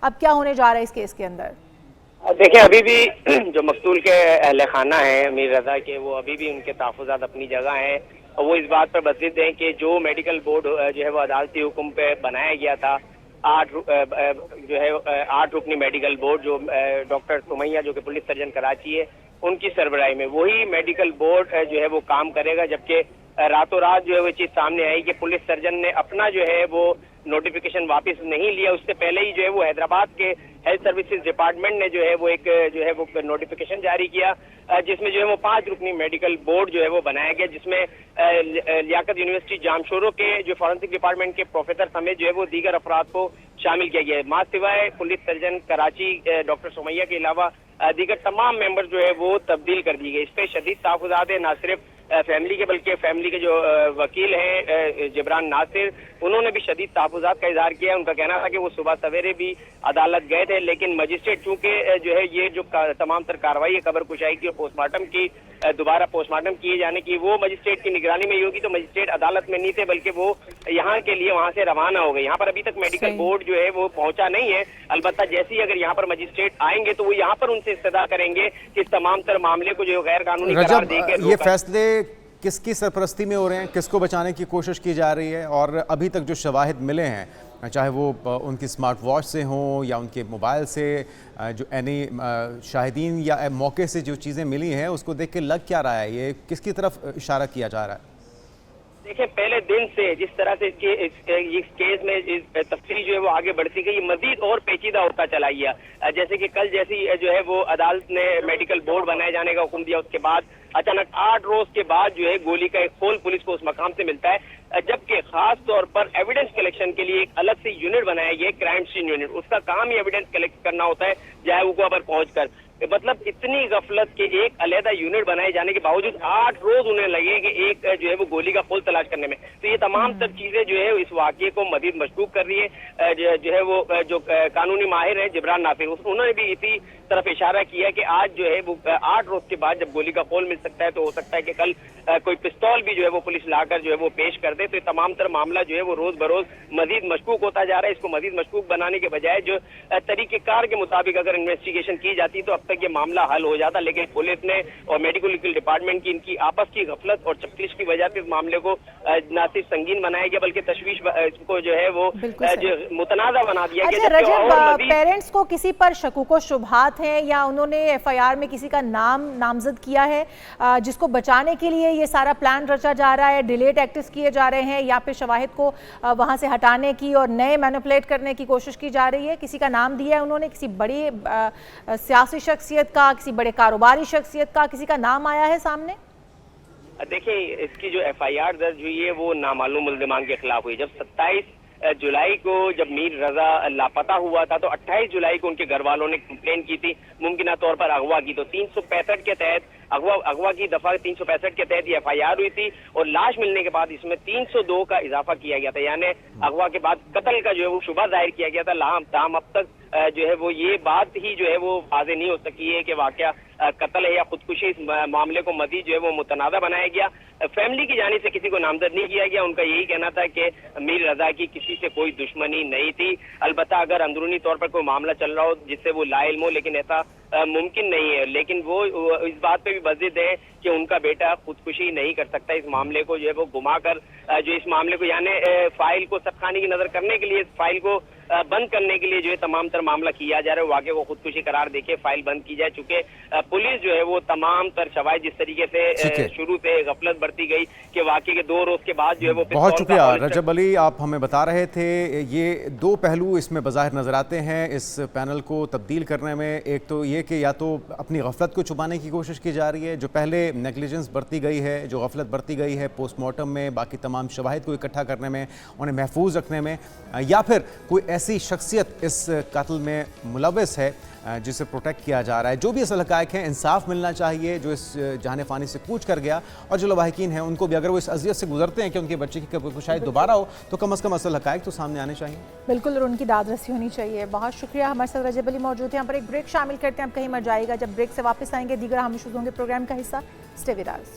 अब क्या होने जा रहा है इस केस के अंदर? देखिए, अभी भी जो मकतूल के अहले खाना है मीर रजा के, वो अभी भी उनके तहफ़्फ़ुज़ात अपनी जगह हैं और वो इस बात पर बज़िद हैं कि जो मेडिकल बोर्ड जो है वो अदालती हुक्म पे बनाया गया था, जो है 8 रुकनी मेडिकल बोर्ड, जो डॉक्टर सुमैया जो कि पुलिस सर्जन कराची है उनकी सरबराही में, वही मेडिकल बोर्ड जो है वो काम करेगा। जबकि रातों रात जो है वो चीज़ सामने आई कि पुलिस सर्जन ने अपना जो है वो नोटिफिकेशन वापस नहीं लिया, उससे पहले ही जो है वो हैदराबाद के हेल्थ सर्विसेज डिपार्टमेंट ने जो है वो एक जो है वो नोटिफिकेशन जारी किया, जिसमें जो है वो 5 रुकनी मेडिकल बोर्ड जो है वो बनाया गया, जिसमें लियाकत यूनिवर्सिटी जामशोरों के जो फॉरेंसिक डिपार्टमेंट के प्रोफेसर समेत जो है वो दीगर अफराद को शामिल किया गया है। मां सिवाय police surgeon Karachi doctor Sumaiya के अलावा दीगर तमाम मेंबर जो है वो तब्दील कर दिए गए। इस पर शदीद तहफ़्फ़ुज़ात है, ना सिर्फ फैमिली के बल्कि फैमिली के जो वकील हैं जिब्रान नासिर, उन्होंने भी शदीद तहफ़्फ़ुज़ात का इज़हार किया है। उनका कहना था कि वो सुबह सवेरे भी अदालत गए थे, लेकिन मजिस्ट्रेट चूंकि जो है ये जो तमाम तर कार्रवाई है कब्र कुशाई की और पोस्टमार्टम की, दोबारा पोस्टमार्टम किए जाने की, वो मजिस्ट्रेट की निगरानी में ही होगी, तो मजिस्ट्रेट अदालत में नहीं थे बल्कि वो यहाँ के लिए वहाँ से रवाना हो गए। यहाँ पर अभी तक मेडिकल बोर्ड जो है वो पहुंचा नहीं है। अलबत्ता जैसे ही अगर यहाँ पर मजिस्ट्रेट आएंगे तो वो यहाँ पर उनसे इस्तदा करेंगे कि इस तमाम तर मामले को जो गैर कानूनी करार देकर ये फैसले किसकी सरपरस्ती में हो रहे हैं, किसको बचाने की कोशिश की जा रही है? और अभी तक जो शवाहिद मिले हैं, चाहे वो उनकी स्मार्ट वॉच से हों या उनके मोबाइल से, जो एनी शाहिदीन या मौके से जो चीज़ें मिली हैं, उसको देख के लग क्या रहा है, ये किसकी तरफ इशारा किया जा रहा है? देखिए, पहले दिन से जिस तरह से इस केस में तफ्तीश जो है वो आगे बढ़ती गई, मजीद और पेचीदा होता चला गया। जैसे कि कल जैसी जो है वो अदालत ने मेडिकल बोर्ड बनाए जाने का हुक्म दिया, उसके बाद अचानक 8 रोज के बाद जो है गोली का एक खोल पुलिस को उस मकाम से मिलता है, जबकि खास तौर पर एविडेंस कलेक्शन के लिए एक अलग से यूनिट बनाया गया है, क्राइम सीन यूनिट। उसका काम ही एविडेंस कलेक्ट करना होता है जहाँ वो पर पहुंचकर। मतलब इतनी गफलत के एक अलहदा यूनिट बनाए जाने के बावजूद 8 रोज उन्हें लगे कि एक जो है वो गोली का खोल तलाश करने में। तो ये तमाम सब चीजें जो है इस वाकये को मजीद मशकूक कर रही है। जो है वो जो कानूनी माहिर है जिब्रान नासिर, उन्होंने भी इसी तरफ इशारा किया कि आज जो है वो 8 रोज के बाद जब गोली का खोल मिल सकता है तो हो सकता है कि कल कोई पिस्तौल भी जो है वो पुलिस लाकर जो है वो पेश कर दे। तो ये तमाम तर मामला जो है वो रोज बरोज मजीद मशकूक होता जा रहा है। इसको मजीद मशकूक बनाने के बजाय जो तरीकेकार के मुताबिक अगर इन्वेस्टिगेशन की जाती तो अब तक ये मामला हल हो जाता, लेकिन पुलिस ने और मेडिकल लीगल डिपार्टमेंट की इनकी आपस की गफलत और चकलिश की वजह से इस मामले को न सिर्फ संगीन बनाया गया बल्कि तशवीश को जो है वो मुतनाज़ा बना दिया गया। अच्छा रजब, पेरेंट्स को किसी पर शकूक व शुबहात हैं या उन्होंने एफआईआर में किसी का नाम नामजद किया है जिसको बचाने के लिए ये सारा प्लान रचा जा रहा है, डिलेट एक्टिव किए जा रहे हैं, या फिर शवाहिद को वहां से हटाने की और नए मैनिपुलेट करने की कोशिश की जा रही है? किसी का नाम दिया है उन्होंने, किसी बड़ी सियासी शख्सियत का, किसी बड़े कारोबारी शख्सियत का, किसी का नाम आया है सामने? देखिए, इसकी जो एफआईआर दर्ज हुई है वो नामालूम मुल्जिमान के खिलाफ हुई। जब 27 जुलाई को जब मीर रजा लापता हुआ था तो 28 जुलाई को उनके घर वालों ने कंप्लेन की थी मुमकिना तौर पर अगवा की। तो 365 के तहत अगवा की दफा 365 के तहत ये एफआईआर हुई थी और लाश मिलने के बाद इसमें 302 का इजाफा किया गया था, यानी अगवा के बाद कत्ल का जो है वो शुबा जाहिर किया गया था। ताहम अब तक जो है वो ये बात ही जो है वो वाज़ेह नहीं हो सकी है कि वाकया कत्ल है या खुदकुशी। इस मामले को मजीद जो है वो मुतनाज़ा बनाया गया। फैमिली की जानिब से किसी को नामजद नहीं किया गया। उनका यही कहना था कि मीर रजा की किसी से कोई दुश्मनी नहीं थी। अलबत्ता अगर अंदरूनी तौर पर कोई मामला चल रहा हो जिससे वो लाइल्म हो, लेकिन ऐसा मुमकिन नहीं है। लेकिन वो इस बात पे भी बज़िद है कि उनका बेटा खुदकुशी नहीं कर सकता। इस मामले को जो है वो घुमाकर जो इस मामले को यानी फाइल को सख्तानी की नजर करने के लिए, फाइल को बंद करने के लिए जो है तमाम तर मामला किया जा रहा है। वाकये को खुदकुशी करार देके फाइल बंद की जाए, चूंकि पुलिस जो है वो तमाम तर शवाहिद जिस तरीके से शुरू से गफलत बरती गई कि वाकये के 2 रोज के बाद जो है वो। बहुत शुक्रिया रजब अली, आप हमें बता रहे थे ये 2 पहलू इसमें बज़ाहिर नजर आते हैं इस पैनल को तब्दील करने में। एक तो ये कि या तो अपनी गफलत को छुपाने की कोशिश की जा रही है, जो पहले नेग्लिजेंस बरती गई है, जो गफलत बरती गई है पोस्टमार्टम में, बाकी तमाम शवाहिद को इकट्ठा करने में, उन्हें महफूज रखने में, या फिर कोई ऐसी शख्सियत इस कत्ल में मुलव्वस है जिसे प्रोटेक्ट किया जा रहा है। जो भी असल हक़ाइक़ हैं, इंसाफ मिलना चाहिए जो इस जाने फानी से कूच कर गया, और जो लवाहिकीन हैं उनको भी अगर वो इस अज़ियत से गुजरते हैं कि उनके बच्चे की शायद दोबारा हो तो कम अज़ कम असल हक़ाइक़ तो सामने आने चाहिए। बिल्कुल, और उनकी दादरसी होनी चाहिए। बहुत शुक्रिया। हमारे साथ रजब अली मौजूद हैं। यहाँ पर एक ब्रेक शामिल करते हैं, आप कहीं मत जाइएगा। जब ब्रेक से वापस आएंगे दीगर हम शुरू होंगे प्रोग्राम का हिस्सा। Stay with us.